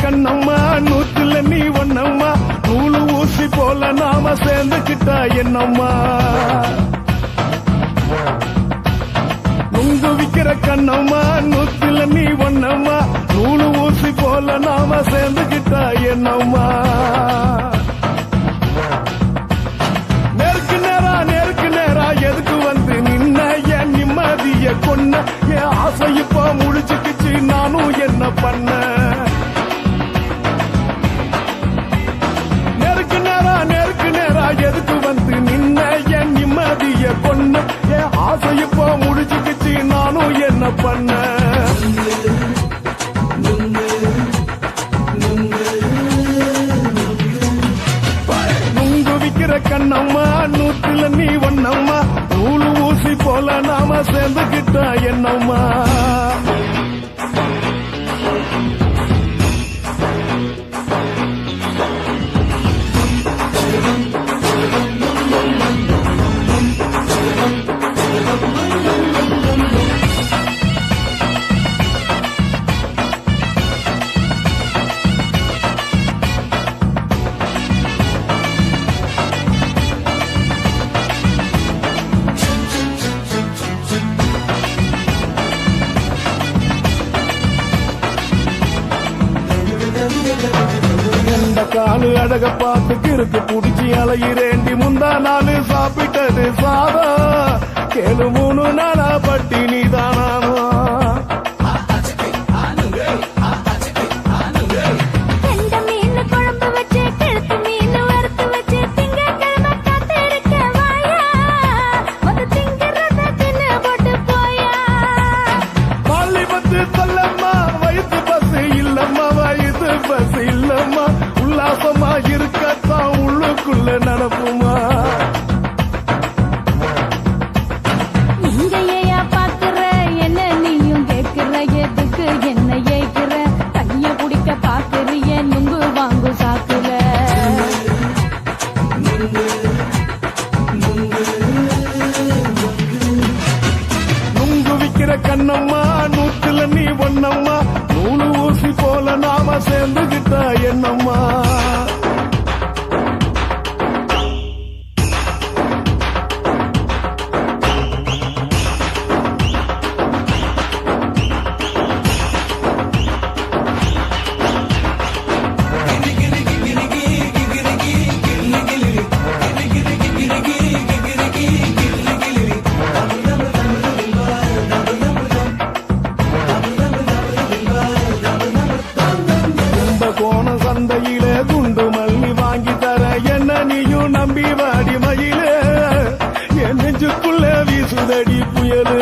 கண்ணம்மா நூத்துல நீ ஒன்னம்மா நூலு ஊசி போல நாம சேர்ந்துக்கிட்டா என்னம்மா நுங்கு விக்கிற கண்ணம்மா நூத்துல நீ ஒன்னம்மா நூலு ஊசி போல நாம சேர்ந்துக்கிட்டா என்னம்மா நேருக்கு நேரா எதுக்கு வந்து நின்ன என் நிம்மதிய கொன்ன என் ஆசை இப்ப முடிச்சுக்கிச்சு நானும் என்ன பண்ண நேருக்கு நேரா எதுக்கு வந்து நின்ன என் நிம்மதிய கொன்ன என் ஆசை இப்ப முடிச்சுக்கிச்சு நானும் என்ன பண்ண கண்ணம்மா நூத்துல நீ ஒன்னம்மா நூலு ஊசி போல நாம சேர்ந்துக்கிட்டா என்னம்மா காலு அழக பார்த்து கிறுக்கு புடிச்சி அலையிறேண்டி முந்தா நாலு சாப்பிட்டது சாதம் கேளு 3 நாளா பட்டினி தானானோ சொல்லம்மா வயசு பஸ் இல்லம்மா வயசு பஸ் இல்லம்மா உல்லாசமா இருக்கத்தான் உள்ளுக்குள்ள நடப்புமா நீங்க பாக்குற என்ன நீயும் கேட்கிற எதுக்கு என்ன ஏய்க்கிற கைய குடிக்க பாக்குறிய நுங்கு வாங்கு சாக்குற நுங்கு விக்கிற கண்ணம்மா நூத்துல நீ ஒன்னம்மா நூலு ஊசி போல நாம சேர்ந்துகிட்டா என்னம்மா சந்தையிலே குண்டு மல்லி வாங்கி தர என்ன நீயும் நம்பி வாடி மயிலே என் நெஞ்சுக்குள்ள வீசுதடி புயலு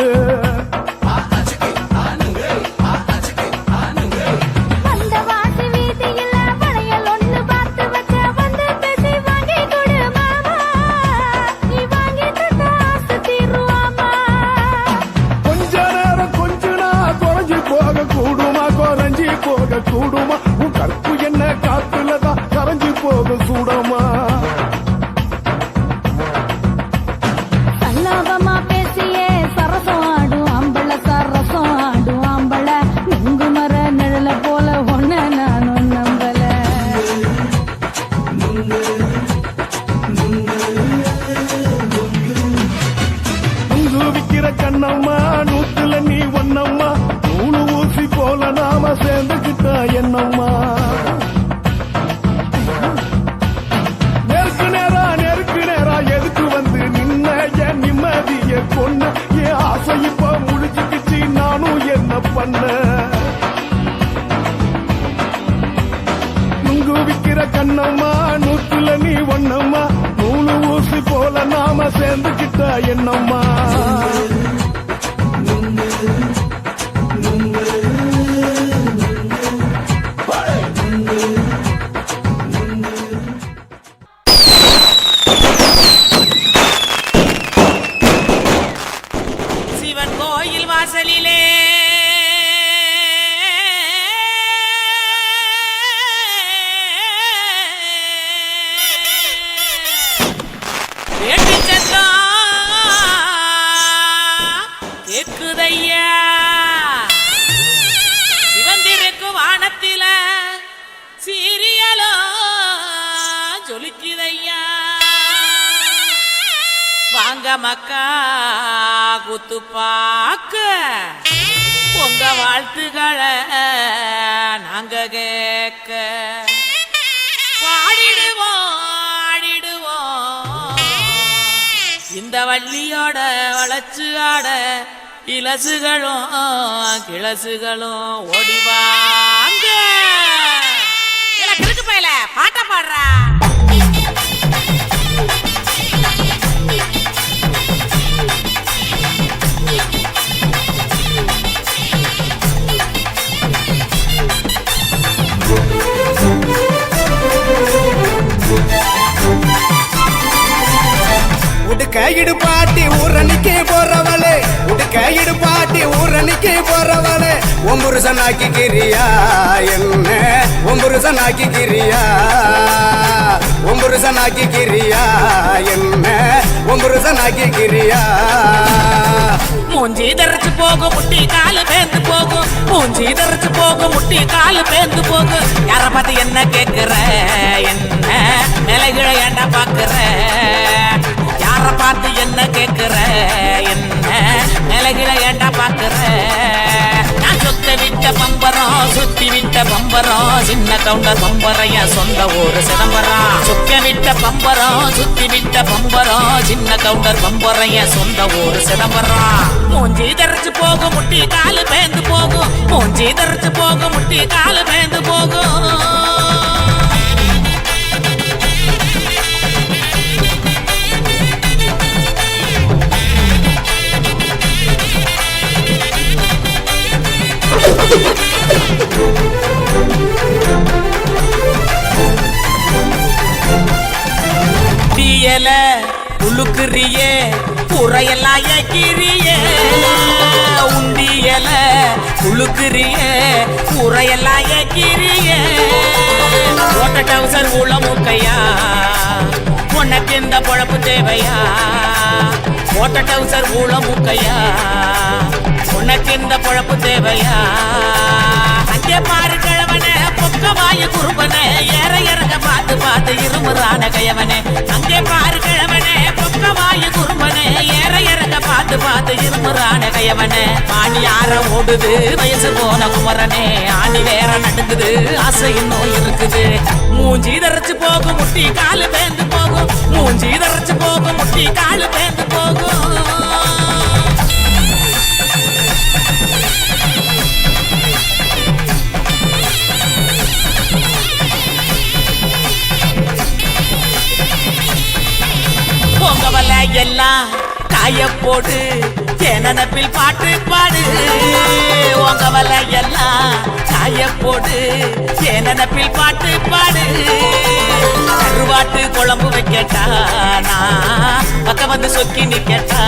கொஞ்ச நேரம் கொஞ்சனா குறைஞ்சி போக கூடுமா குறைஞ்சி போக கூடுமா உன் கற்பு என்ன காத்துலதான் கரைஞ்சி போக சூடமா சல்லாபமா பேசியே சரசம் ஆடும் ஆம்பள சரசம் ஆடும் ஆம்பள நுங்கு மர நிழல போல ஒன்ன நானும் நம்பல நுங்கு விக்கிற கண்ணம்மா நூத்துல நீ ஒன்னம்மா நூலு ஊசி போல நாம சேர்ந்துக்கிட்டா என்னம்மா நேருக்கு நேரா எதுக்கு வந்து நின்ன என் நிம்மதிய கொன்ன என் ஆசை இப்ப முடிச்சுக்கிச்சு நானும் என்ன பண்ண நுங்கு விக்கிற கண்ணம்மா நூத்துல நீ ஒன்னம்மா நூலு ஊசி போல நாம சேர்ந்துக்கிட்டா என்னம்மா சிவன் கோயில் வாசலிலே வேட்டு சத்தம் கேக்குதையா சிவந்திருக்கும் வானத்தில சொல்லிக்குதையா வாங்க மக்கா குத்து பாக்க உங்க வாழ்த்துக்களை நாங்க கேட்க பாடிடுவோம் ஆடிடுவோம் இந்த வள்ளியோட வளர்ச்சி ஆட இலசுகளும் கிளசுகளும் ஓடிவாங்க கிறுக்கு பையல பாட்ட பாடுறா உடுக்கையிடு பாட்டி ஊரணிக்கு போறவளே உடுக்கையிடு பாட்டி ஊரணிக்கு போறவளே ஒம்புருசனாக்கி கிரியா என்ன ஒம்புருசனாக்கி கிரியா ஒம்புருசனாக்கி கிரியா என்ன ஒம்புருசனாக்கி கிரியா மூஞ்சி தரைச்சு போகும் முட்டி காலு பேந்து போகும் மூஞ்சி தரைச்சு போகும் முட்டி காலு பேந்து போகும் யார பார்த்து என்ன கேக்குற என்ன நிலைகிழ ஏண்டா பாக்குற யார பார்த்து என்ன கேக்குற என்ன நிலைகிழ ஏண்டா பாக்குற நான் சொத்த விட்ட பம்பரம் சுத்தி விட்ட பம்பரம் சின்ன கவுண்டர் பம்பரைய சொந்த ஊரு சிதம்பரம் சொக்க விட்ட பம்பரம் சுத்தி விட்ட பம்பரம் சின்ன கவுண்டர் பம்பரைய சொந்த ஊரு சிதம்பரம் மூஞ்சி தரைச்சு போகும் முட்டி காலு பேந்து போகும் மூஞ்சி தரைச்சு போகும் முட்டி காலு பேந்து போகும் தீயல உழுக்குறியே புறையெல்லாம் ஏக்கிறியே உண்டியல உழுக்குறியே புறையெல்லாம் ஏக்கிறியே ஓட்ட டவுசர் உள்ள மூக்கையா உனக்கு இந்த பொழப்பு தேவையா ஓட்ட டவுசர் உள்ள மூக்கையா உனக்கு இந்த பொழப்பு தேவையா அங்கே பாரு கிழவனே பொக்கவாய குறும்பனே ஏற இறங்க பார்த்து பார்த்து இருமுறான கையவனே அங்கே பாரு கிழவனே பொக்கவாய குறும்பனே ஏற இறங்க பார்த்து பார்த்து இருமுறான கையவனே ஆணி யார ஓடுது வயசு போன குமரனே ஆணி வேற நடுக்குது ஆசை இன்னும் இருக்குது மூஞ்சி தரைச்சு போகும் முட்டி காலு பேந்து போகும் மூஞ்சி தரைச்சு போகும் முட்டி காலு பேந்து போகும் பொங்கவல எல்லாம் காய போடு தேனப்பில் பாட்டு பாடு உங்கவல எல்லாம் காய போடு தேனப்பில் பாட்டு பாடு கருவாட்டு குழம்பு வைக்கட்டா நான் பக்கம் வந்து சொக்கி நிக்கட்டா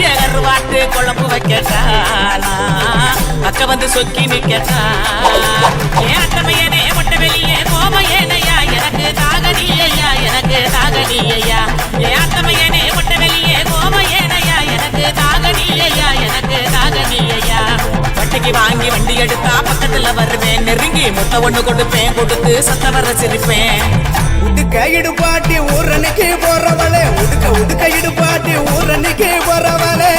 கருவாட்டு குழம்பு வைக்கட்டா நான் பக்கம் வந்து சொக்கி நிக்கட்டா ஏன் அட்டமையனே மொட்டை வெளியே கோமையேனையா எனக்கு தாகனியா எனக்கு தாகனியா ஏன் அட்டமையனே மொட்டை வெளியே கோமையேனையா எனக்கு தாகனியா எனக்கு தாகனியா வட்டிக்கு வாங்கி வண்டி எடுத்தா பக்கத்துல வருவேன் நெருங்கி முட்டை ஒண்ணு கொடுப்பேன் கொடுத்து சத்த வர சிரிப்பேன் உடுக்கையிடு பாட்டி ஊரணிக்கு போறவளே உடுக்கையிடு பாட்டி ஊரணிக்கு போறவளே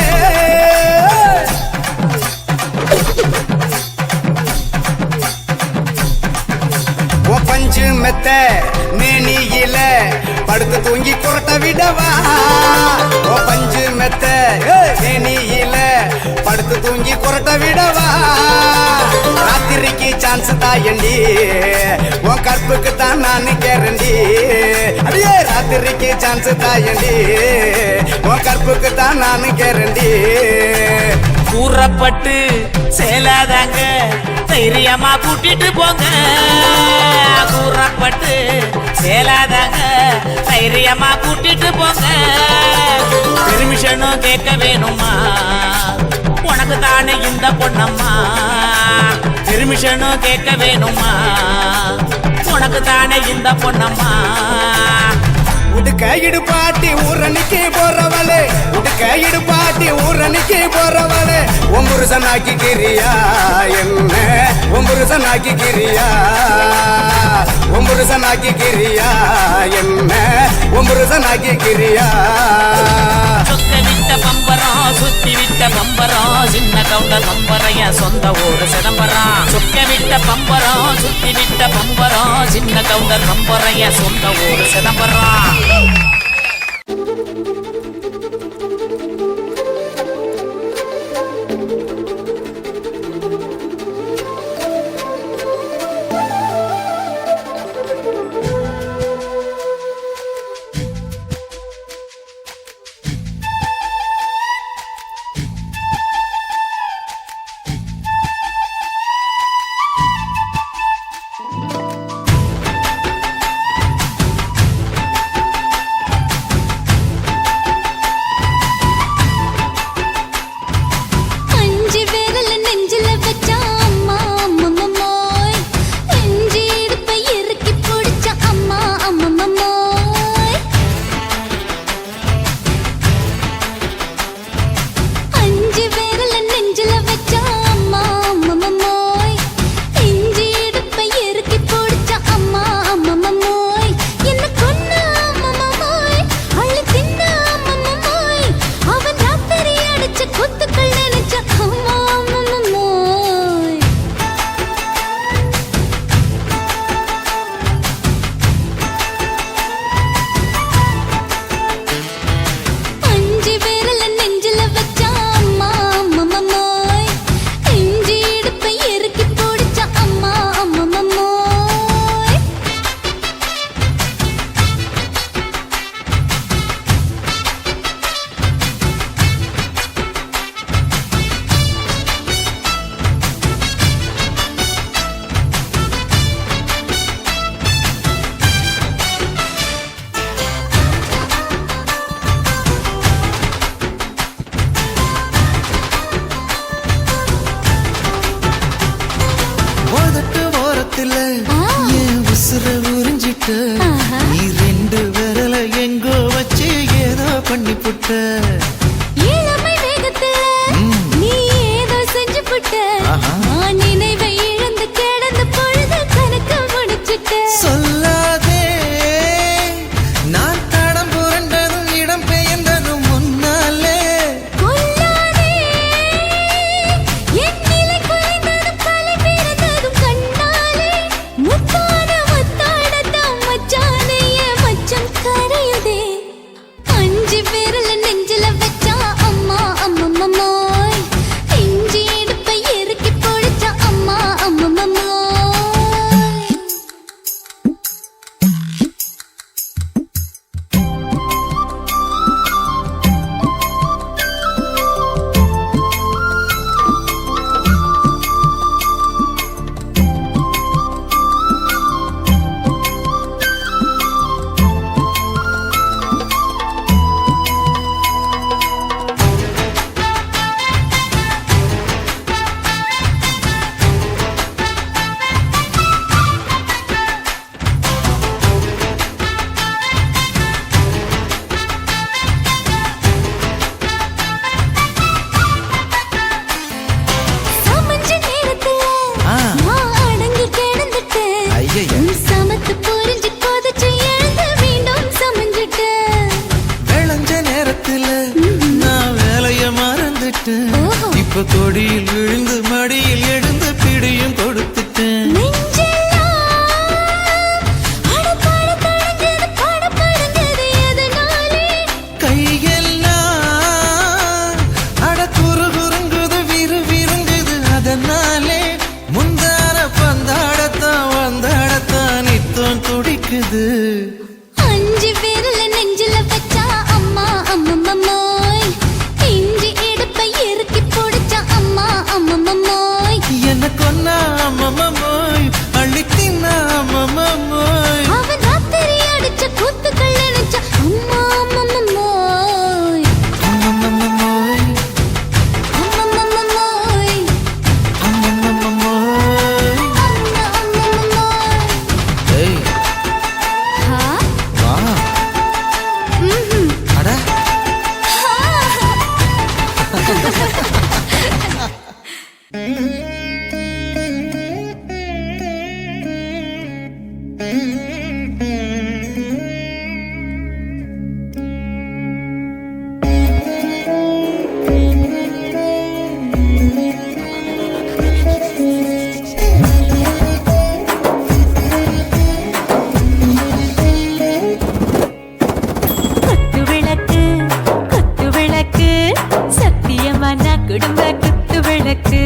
பஞ்சு மெத்த மேனியில படுத்து தூங்கி குரட்ட விடவா ஓ பஞ்சு மெத்த மேனியில படுத்து தூங்கி குரட்ட விடவா ராத்திரிக்கு சான்ஸ் தாயண்டி உன் கற்புக்கு தான் நான் கேரண்டி அடியே ராத்திரிக்கு சான்ஸ் தாயண்டி உன் கற்புக்கு தான் நான் கேரண்டி கூறப்பட்டு சேலாதாங்க தைரியமா கூட்டிட்டு போங்க கூறப்பட்டு சேலாதாங்க தைரியமா கூட்டிட்டு போங்க பெர்மிஷனும் கேட்க வேணுமா உனக்கு தானே இந்த பொண்ணம்மா பெர்மிஷனும் கேட்க வேணுமா உனக்கு தானே இந்த பொண்ணம்மா உடுக்க இடுப்பாட்டி ஊரணிக்கு போறவளே உடுக்க இடுப்பாட்டி ஊரணிக்கு போறவளே ஒம்புருசனாக்கி கிரியா என்ன ஒம்புருசனாக்கி கிரியா ஒம்புருசனாக்கி கிரியா என்ன ஒம்புருசனாக்கி கிரியா சொத்த விட்ட பம்பரம் சுத்தி விட்ட பம்பரம் சின்ன கவுண்டர் பம்பரைய சொந்த ஊரு சிதம்பரம் சொக்க விட்ட பம்பரம் சுத்தி விட்ட பம்பரம் சின்ன கவுண்டர் பம்பரைய சொந்த ஊரு சிதம்பரம் நீ ரெண்டு விரல எங்கோ வச்சு ஏதோ பண்ணி புட்ட இளமை வேகத்துல நீ ஏதோ செஞ்சு புட்ட நான் நினைவை இழந்து கிடந்த பொழுது கணக்கு முடிச்சிட்ட சொல்லாதே நான் தடம் புரண்டதும் இடம் பெயர்ந்ததும் முன்னாலே கொல்லாதே என் நிலை குறைந்ததும் கலை பிறந்ததும் கண்ணாலே முத்தான முத்தாடத்தான் மச்சானைய மச்சம் கரையுதே அஞ்சு விரல நெஞ்சில வச்சா அம்மா அம்மம்மாய் இஞ்சி இடுப்பை இறுக்கி பொடிச்சா அம்மா அம்மம்மாய் சமஞ்ச நேரத்துல நான் அடங்கி கிடந்துட்டேன் ஐயைய. சமத்து புரிஞ்சு கொதிச்சு எழுந்து மீண்டும் சமஞ்சிட்டேன் விளைஞ்ச நேரத்துல நான் வேலைய மறந்துட்டேன் ஓஹோ. இப்ப கொடியில் விழுந்து மடியில் எழுந்து பிடியும் கொடுத்துட்டேன் நெஞ்செல்லாம் அடப்பாட தடஞ்சது படபடஞ்சது எதனாலே கையெல்லாம் அட குறுகுறுங்குது விறுவிறுங்குது அதனாலே முந்தார பந்தாடத்தான் வந்தாடத்தான் நித்தம் துடிக்குது அஞ்சு விரல நெஞ்சில வச்சா அம்மா அம்மம்மாய் இஞ்சி இடுப்பை இறுக்கி பொடிச்சா அம்மா அம்மம்மாய் என்ன கொன்னா அம்மம்மாய் அள்ளி தின்னா அம்மம்மாய் அவன் ராத்திரி அடிச்ச கூத்துக்கள் நினைச்ச அம்மா அம்மம்மாய் அம்மம்மாய் அம்மம்மாய் அம்மம்மாய் அம்மா அம்மம்மாய் ஏய் குடும்ப குத்து விளக்கு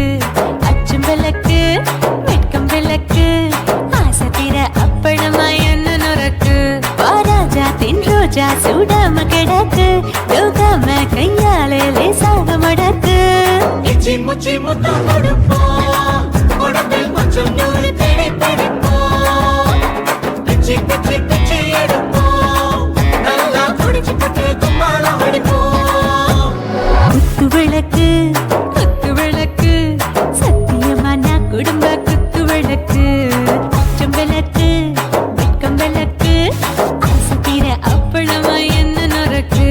அச்சும் விளக்கு வெட்கம் விளக்கு ஆசை தீர அப்பளமா என்ன நுறக்கு வாராஜா தின் ரோஜா சூடாம கிடக்கு யோகாம கையாலே லேசாக மடக்கு இச்சி முச்சி முத்தம் கொடுப்போம் உடம்பில் மச்சம் நூறு தேடி பிடிப்போம் பிச்சி பிச்சி பிச்சி எடுப்போம் நல்லா குடிச்சு பட்டு கும்மாளம் அடிப்போம் குத்து விளக்கு குத்து விளக்கு சத்தியமான குடும்ப குத்து விளக்கு அச்சம் விளக்கு வெட்கம் விளக்கு ஆசை தீர அப்பளமா என்ன நுறக்கு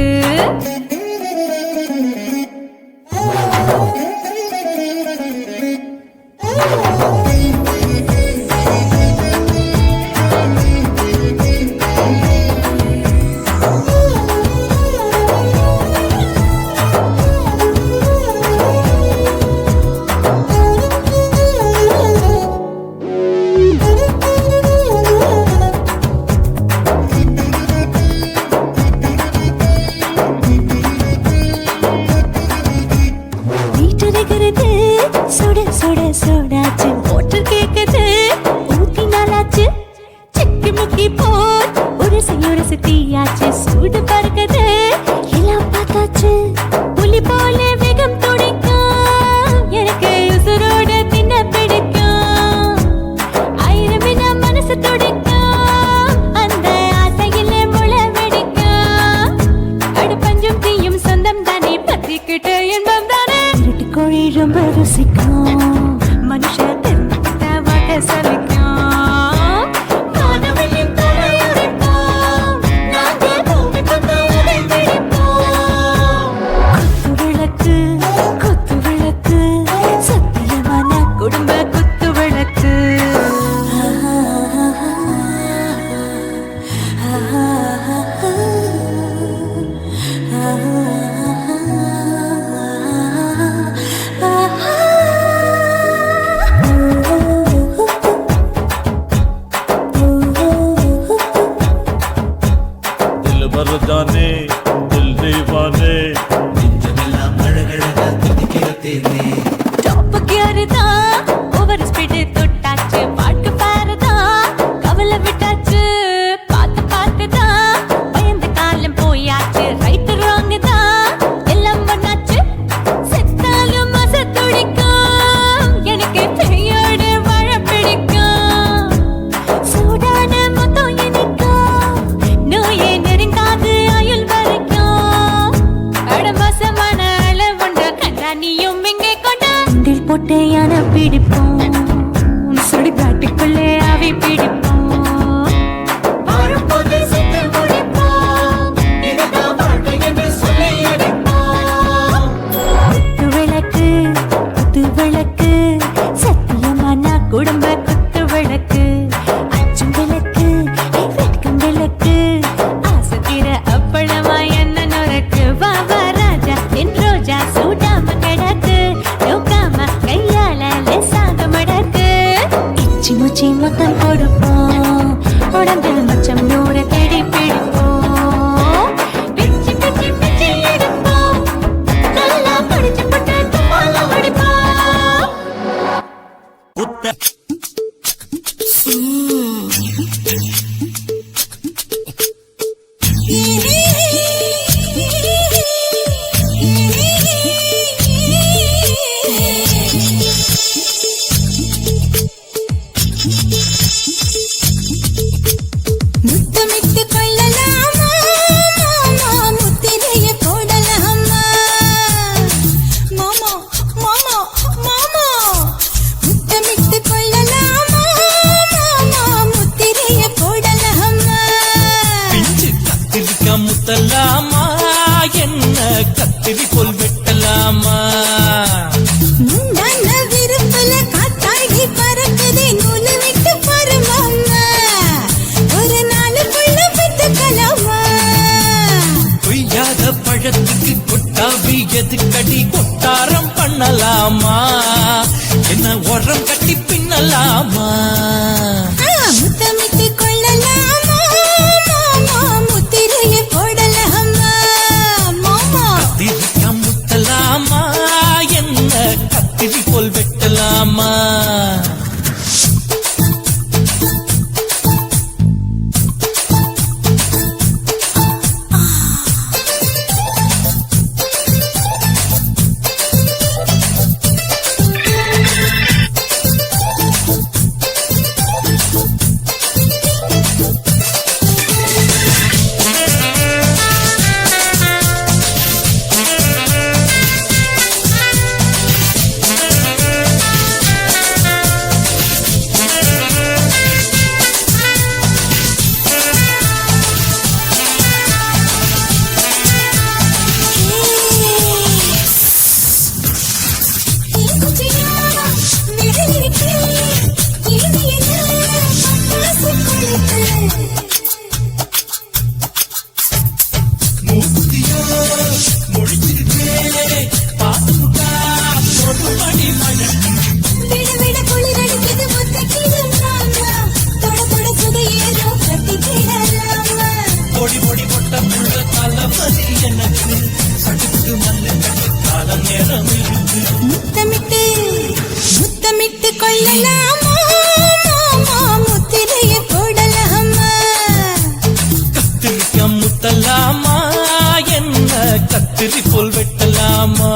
சுட சுட சுடாச்சு மோட்டர் கேக்குது ஊத்தி நாளாச்சு சிக்கி முக்கி போர் உரசி தீயாச்சு சூடு பறக்குது எல்லாம் பார்த்தாச்சு புலி போல வேகம் துடிக்கும் எனக்கு உசுரோட தின்ன பிடிக்கும் ஆயிரம் மனசு துடிக்கும் அந்த ஆசையில முளை வெடிக்கும் அடு பஞ்சும் தீயும் சொந்தம் தானே பத்திக்கிட்டு இன்பம் தானே இருட்டு கோழி ரொம்ப ருசிக்கும் மனுஷ தெரிஞ்சுக்கிட்ட வாட்ட சலிக்கும் மானவெளியும் தலையுரைப்போம் நாங்கள் பூமி பந்து உடை பிடிப்போம் குத்து விளக்கு சத்தியமான குடும்ப குத்து விளக்கு दिल भर जाने दिल दीवाने நெஞ்சமெல்லாம் அழகழகா துடிக்கிறதேனே டாப் கியர் தான் ஓவர் ஸ்பீட் தொட்டாச்சு வாழ்க்கை பாரு தான் கவலை விட்டாச்சு பார்த்து தான் பயந்து காலம் போயாச்சு ரைட் ராங் தான் எல்லாம் பண்ணாச்சு செத்தாலும் மச துடிக்கும் எனக்கு பெரியோடு வாழ பிடிக்கும் சூடான மொத்தம் எனக்கும் நோயே நெருங்காது ஆயுள் வரைக்கும் அடமோசமான அளவுண்ட கண்டானியும் இங்கே கொண்டா உண்டில் போட்டு யானை பிடிப்போம் சுடுகாட்டுக்குள்ளே அவை பிடிப்போம் வாழும்போது செத்து முடிப்போம் இதுதான் வாழ்க்கை என்று சொல்லி அடிப்போம் குத்து விளக்கு சத்தியமான குடும்ப குத்து விளக்கு அச்சும் விளக்கு வெட்கம் விளக்கு ஆசை தீர அப்பளமா என்ன நுறக்கு வா ராஜா என் ரோஜா சூடாம கிடக்கு யோகாம கையால லேசாக மடக்கு இச்சி முச்சி மொத்தம் கொடுப்போம் உடம்பில் மச்சம் நூறு தேடி பிடிப்போம் பிச்சி பிச்சி பிச்சி எடுப்போம் நல்லா படிச்சு போட்டு தும்மால அடிப்போம் பண்ணலாமா என்ன உரம் கட்டி பின்னலாமா முத்தமிட்டு கொள்ளலாமா மாமா முத்திரைய போடலாமா மாமா கத்திரிக்கா முத்தலாமா என்ன கத்திரி போல் வெட்டலாமா முத்தமிட்டு முத்தமிட்டு கொள்ளலாமா மாமா முத்திரைய போடலாமா கத்திரிக்கா முத்தலாமா என்ன கத்திரி போல் வெட்டலாமா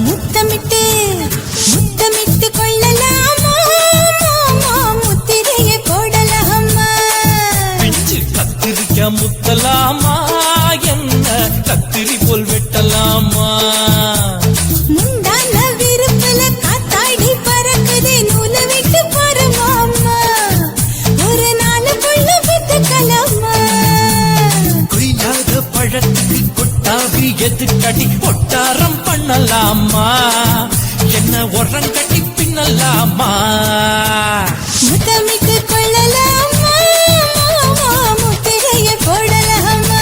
முத்தமிட்டு முத்தமிட்டு கொள்ளலாமா மாமா முத்திரைய போடலாமா கத்திரிக்கா முத்தலாமா என்ன கத்திரி போல் வெட்டலாமா முந்தான விருப்பல காத்தாடி பறக்குதே நூல விட்டு பரமாமா ஒரு நாளுக்குள்ள வித்துக்கலாமா கொய்யாத பழத்துக்கு கொட்டாவி எதுக்கடி ஒட்டாரம் பண்ணலாமா என்ன உரம் கட்டி பின்னலாமா முத்தமிட்டு கொள்ளலாமா மாமா முத்திரைய போடலாமா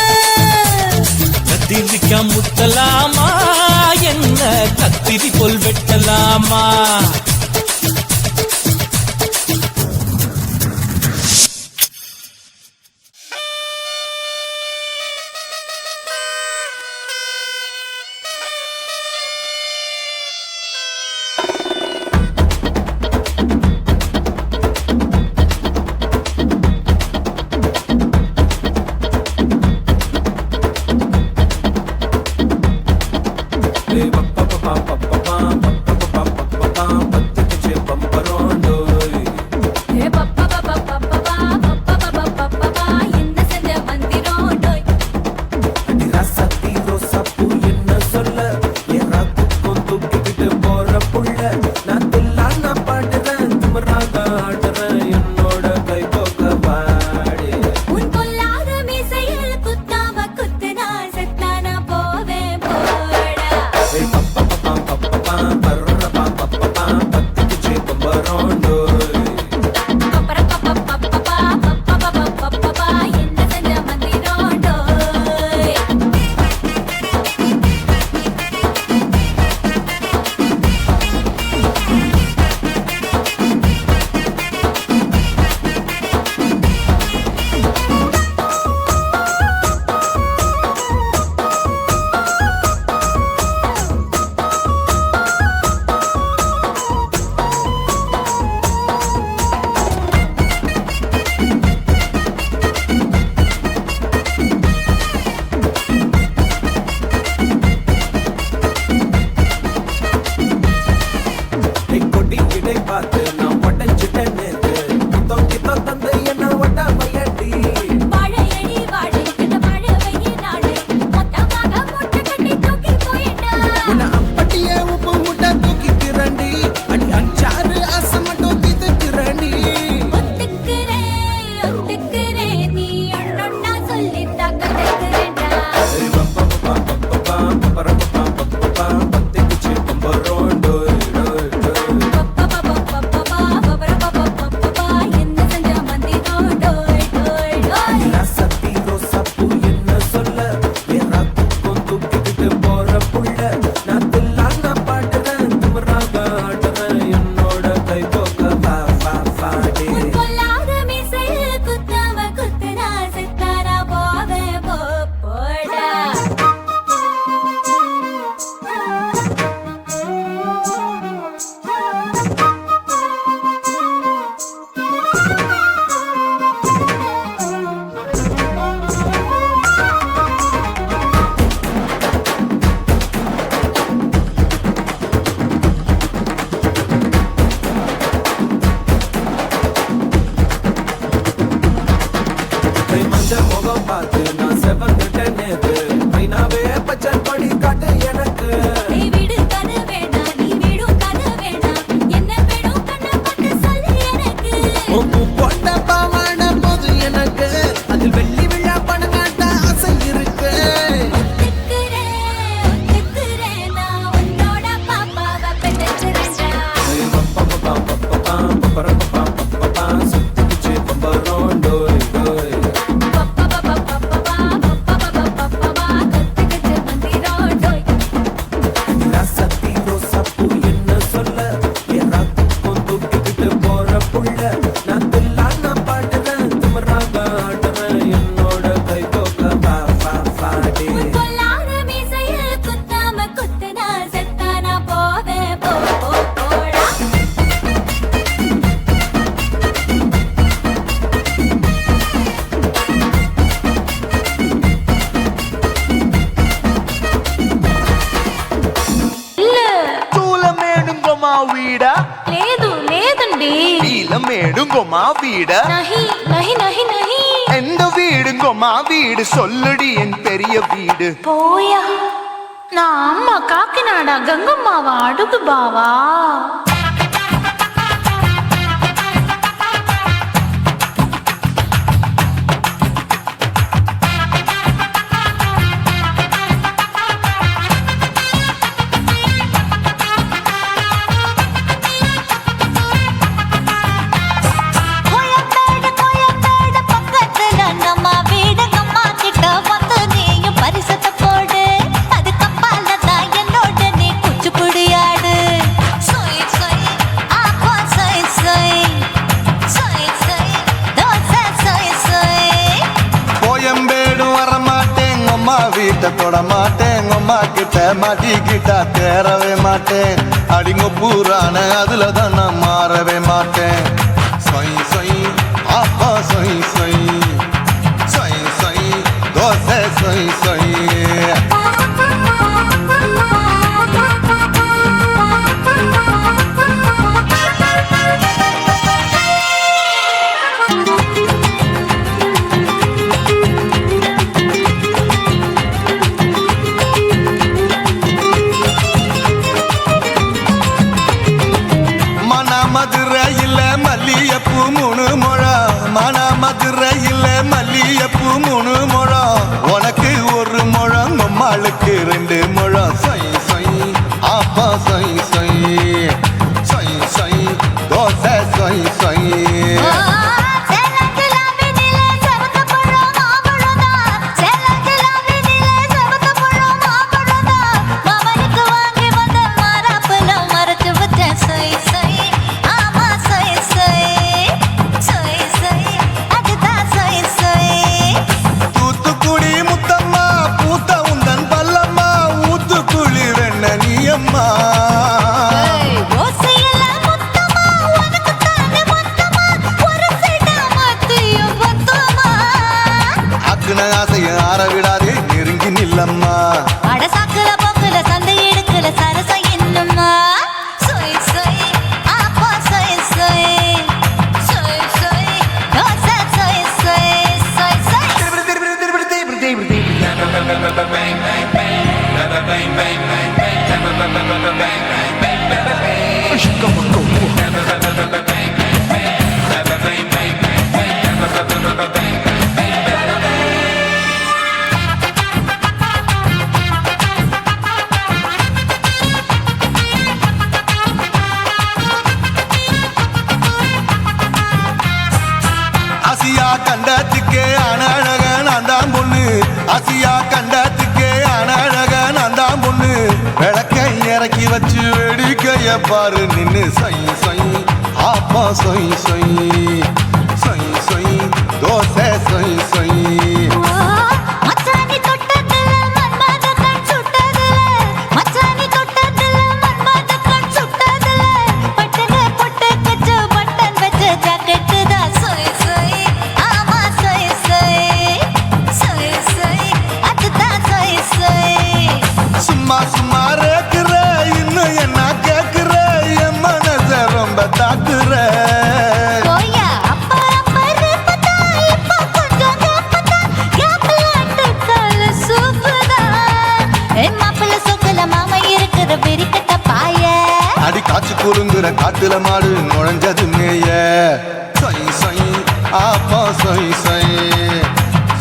கத்திரிக்கா முத்தலாமா என்ன கத்திரி போல் வெட்டலாமா Ba ba ba ba ba ba ba ba ba ba ba ba ba மஞ்ச முகம் பார்த்து நான் செவந்துட்டேன் நேத்து மைனாவே பச்சை கொடி காட்டு எனக்கு நீ விடு கதை வேண்டாம் நீ விடும் கதை வேண்டாம் என்ன வேணும் கண்ணை பார்த்து சொல்லு எனக்கு உப்பு போட்ட பாவான போது எனக்கு அதில் வெள்ளி விழா பணம் காட்ட ஆசை இருக்கு ஒத்துக்கிறேன் நான் உன்னோட பாப்பாவை பெற்றெடுக்கிறேன்டா சுத்திச்சு பம்பரோம் டோய் டோய் ராசத்தி ரோசாப்பூ என்ன சொல்ல என் ராத்துக்கும் தூக்கிக்கிட்டு போற புள்ள நான் தில்லான பாடுறேன் திமராக ஆடுறேன் என்னோட கை கோக்க பாடி கொல்லாத மீசையில் குத்தாம குத்துனா செத்தானா போவேன் போடா మేడుంగోమా వీడ లేదు లేదండి మేడుంగోమా వీడ నహి నహి నహి నహి எந்த வீடுங்கோமா வீடு சொல்லுடி என் பெரிய வீடு పోయా నా అమ్మ కాకినాడ గంగమ్మావా అడుగు బావా கோயம்பேடு பக்கத்துல நம்ம வீடு அம்மா கிட்ட வந்து நீயும் பரிசத்தை போடு அது கப்பால தான் என்னோட நீ குச்சிப்புடியாடு சொய் சொய் ஆப்பா சொய் சொய் சொய் சொய் தோசை சொய் சொய் கோயம்பேடு வரமாட்டேன் அம்மா வீட்டை தொட மாட்டேன் அம்மா கிட்ட மாட்டிக்கிட்டா தேரவே மாட்டேன் அடிங்க பூரான அதுல தான் நான் மாறவே மாட்டேன் சொய் சொய் அப்பா சொய் சொய் சொய் சொய் தோசை சொய் சொய் மதுரையில் மல்லியப்பூ 3 முழம் மதுரையில் மல்லியப்பூ 3 முழம் உனக்கு 1 முழம் அம்மாளுக்கு 2 முழம் சொய் சொய் அப்பா சொய் சொய் சொய் சொய் தோசை சொய் சொய் ஆற விடாதே நெருங்கி நில்லம்மா அடசாக்குல போக்குல சந்தை எடுக்கல சரச என்னம்மா சொய் சொய் ஆப்பா சொய் சொய் சொய் சொய் தோசை சொய் சொய் சொய் சொய் ஆசியா கண்டத்துக்கே அனழக நான் தான் பொண்ணு ஆசியா கண்டத்துக்கே அனழக நான் தான் பொண்ணு விளக்கை இறக்கி வச்சு வேடிக்கைய பாரு நின்னு சொய் சொய் ஆப்பா சொய் சொய் சொய் சொய் தோசை சொய் சொய் மச்சானி தொட்டதுல மன்மத கண் சுட்டதுல மச்சானி தொட்டதுல மன்மத கண் சுட்டதுல பட்டன பொட்டு கச்சு பட்டன் வச்ச ஜாக்கெட் தான் சொய் சொய் ஆமா சொய் சொய் சொய் சொய் அதுதான் சொய் சொய் சும்மா சும்மா ரேக்குற இன்னும் என்ன கேக்குற என் மனச ரொம்ப தாக்குற போயா அப்பா அப்பா ரப்பதா இப்ப கொஞ்சம் மதுரை காட்டுல மாடு நுழைஞ்சது மேய சொய் சொய் ஆப்பா சொய் சொய்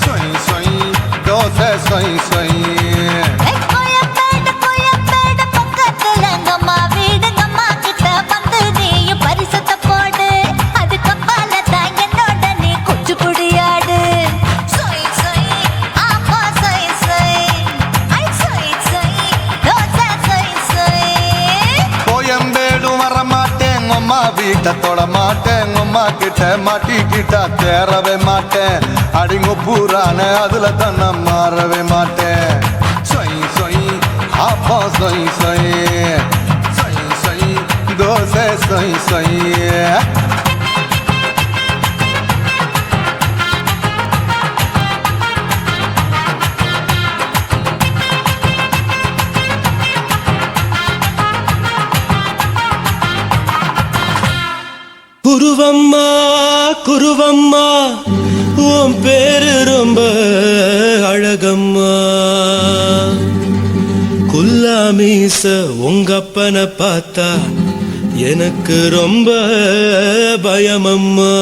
சொய் சொய் தோசை சொய் சொய் கோயம்பேடு பக்கத்துல எங்கம்மா வீடு அம்மா கிட்ட வந்து நீயும் பரிசத்தை போடு அது கப்பால தான் என்னோட நீ குச்சி புடியாடு சொய் சொய் ஆப்பா சொய் சொய் ஐ சொய் சொய் தோசை சொய் சொய் கோயம்பேடும் வர மாட்டேன் அம்மா வீட்டை தொட மாட்டேன் அம்மா கிட்ட மாட்டிக்கிட்டா தேரவே மாட்டேன் அடிங்க பூரான அதுல தான் நான் மாறவே மாட்டேன் சொய் சொய் ஆப்பா சொய் சொய் சொய் சொய் தோசை சொய் சொய் குருவம்மா குருவம்மா உன் பேரு ரொம்ப அழகம்மா குல்லாமீச உங்க அப்பனை பார்த்தா எனக்கு ரொம்ப பயமம்மா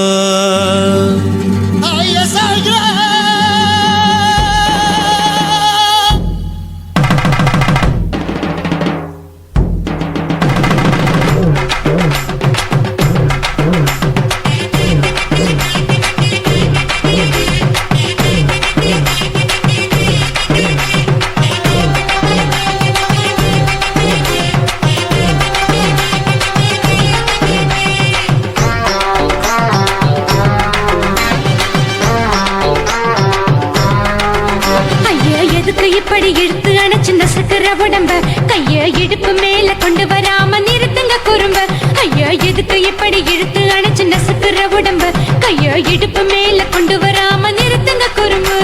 இப்படி இழுத்து அணைச்சு நசுக்கிற உடம்ப கைய இடுப்பு மேல கொண்டு வராம நிறுத்துங்க குறும்ப ஐயா எதுக்கு இப்படி இழுத்து அணைச்சு நசுக்கிற உடம்ப கைய இடுப்பு மேல கொண்டு வராம நிறுத்துங்க குறும்பு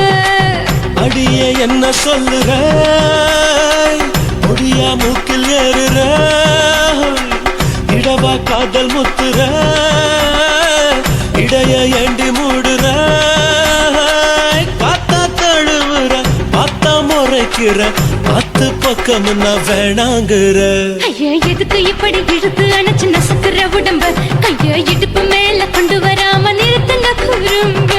அடியே என்ன சொல்லுற முடியா மூக்கில் ஏறுற இடவா காதல் முத்துற இடைய ஏண்டி மூடுற காத்தா தழுவுற பார்த்தா முறைக்கிற பத்து பக்கம் நான் வேணாங்குற ஐயா எதுக்கு இப்படி இழுத்து அணைச்சு நசுக்கிற உடம்ப கைய இடுப்பு மேல கொண்டு வராம நிறுத்துங்க குறும்ப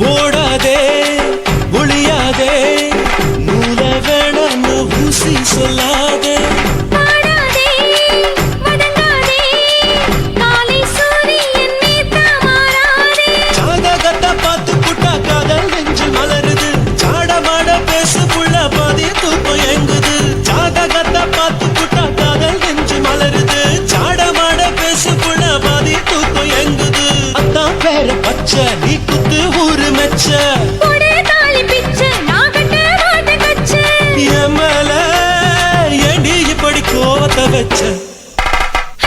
ஓடாதே ஒளியாதே நூல வேணான்னு ஊசி சொல்லாதே ஜாதகத்தை பார்த்து புட்டா காதல் நெஞ்சு மலருது சாடமாட பேசு புள்ள பாதி தூக்கம் எங்குது ஜாதகத்தை பார்த்து புட்டா காதல் நெஞ்சு மலருது சாடமாட பேசு புள்ள பாதி தூக்கம் எங்குது அத்தான் பேர பச்சை நீ குத்து ஊரு மெச்ச எமல ஏண்டி இப்படி கோவத்தை வச்ச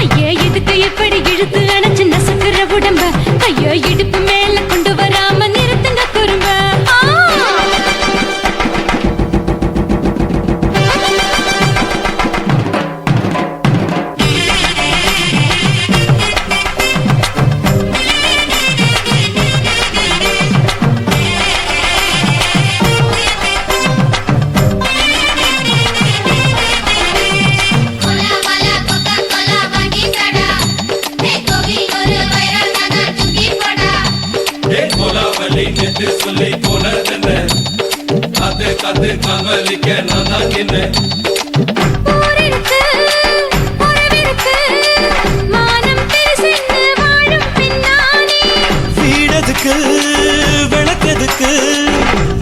ஐயா எதுக்கு இப்படி இழுத்து அணைச்சு நசுக்கிற உடம்ப கையோ இடுப்பு மேல கொண்டு வராம நிறுத்துங்க குறும்ப வீடதுக்கு விளக்கதுக்கு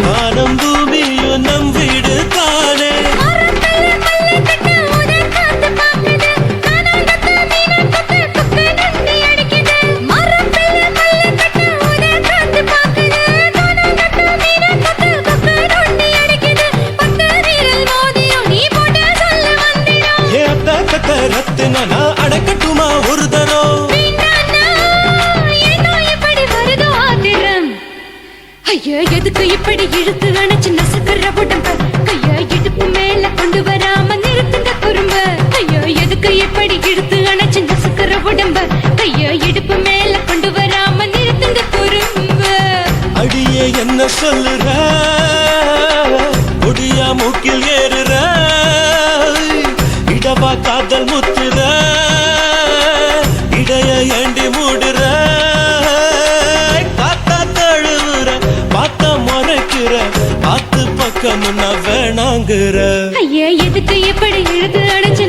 வானம் பூமியும் நம் வீடு தானே கொடியா மூக்கில் ஏறுற இடவா காதல் முத்துற இடைய ஏண்டி மூடுற காத்தா தழுவுற பார்த்த முறைக்கிற பார்த்து பக்கம் நான் வேணாங்குற ஐயா எதுக்கு எப்படி இழுத்து அணைச்சு